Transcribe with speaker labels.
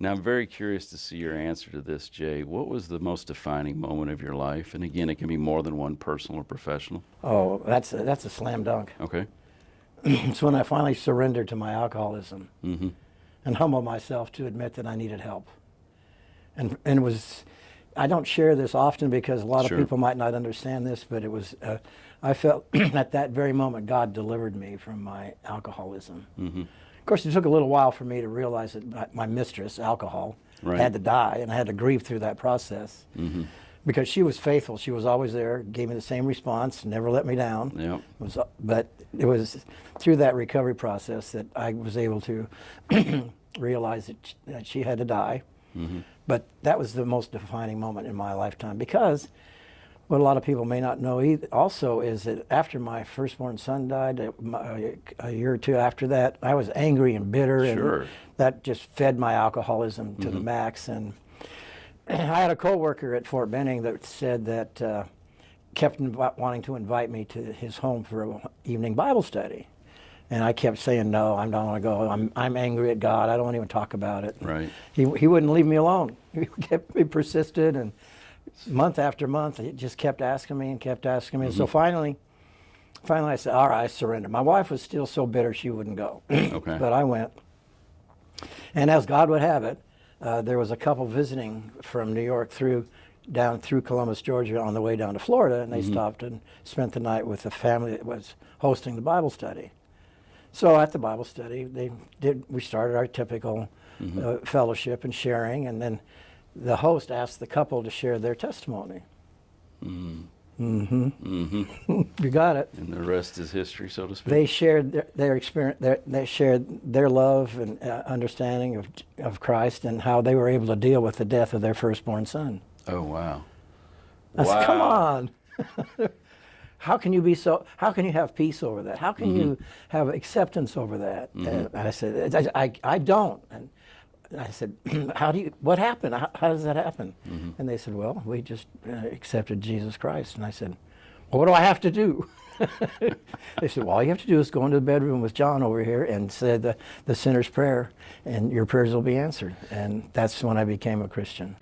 Speaker 1: Now, I'm very curious to see your answer to this, Jay. What was the most defining moment of your life? And again, it can be more than one, personal or professional.
Speaker 2: Oh, that's a slam dunk.
Speaker 1: Okay.
Speaker 2: It's when I finally surrendered to my alcoholism
Speaker 1: Mm-hmm.
Speaker 2: and humbled myself to admit that I needed help. And it was, I don't share this often because a lot
Speaker 1: Sure.
Speaker 2: of people might not understand this, but it was, I felt at that very moment God delivered me from my alcoholism.
Speaker 1: Mm-hmm.
Speaker 2: Of course, it took a little while for me to realize that my mistress, alcohol,
Speaker 1: Right.
Speaker 2: had to die, and I had to grieve through that process.
Speaker 1: Mm-hmm.
Speaker 2: Because she was faithful. She was always there, gave me the same response, never let me down.
Speaker 1: Yep.
Speaker 2: But it was through that recovery process that I was able to realize that she had to die.
Speaker 1: Mm-hmm.
Speaker 2: But that was the most defining moment in my lifetime, because what a lot of people may not know also is that after my firstborn son died, a year or two after that, I was angry and bitter,
Speaker 1: Sure.
Speaker 2: and that just fed my alcoholism to the max. And I had a coworker at Fort Benning that said that kept wanting to invite me to his home for an evening Bible study. And I kept saying, no, I don't want to go. I'm angry at God. I don't want to even talk about it.
Speaker 1: Right.
Speaker 2: He wouldn't leave me alone. He persisted, and month after month, he just kept asking me and kept asking me. And so finally I said, all right, I surrendered. My wife was still so bitter she wouldn't go.
Speaker 1: Okay.
Speaker 2: But I went. And as God would have it, there was a couple visiting from New York down through Columbus, Georgia, on the way down to Florida, and they stopped and spent the night with the family that was hosting the Bible study. So at the Bible study, we started our typical fellowship and sharing, and then the host asked the couple to share their testimony. You got it.
Speaker 1: And the rest is history, so to speak.
Speaker 2: They shared their experience. They shared their love and understanding of Christ, and how they were able to deal with the death of their firstborn son.
Speaker 1: Oh, wow.
Speaker 2: I said, come on. How can you have peace over that? How can you have acceptance over that? And I said, I don't. And I said, what happened? How does that happen? And they said, well, we just accepted Jesus Christ. And I said, well, what do I have to do? They said, well, all you have to do is go into the bedroom with John over here and say the sinner's prayer, and your prayers will be answered. And that's when I became a Christian.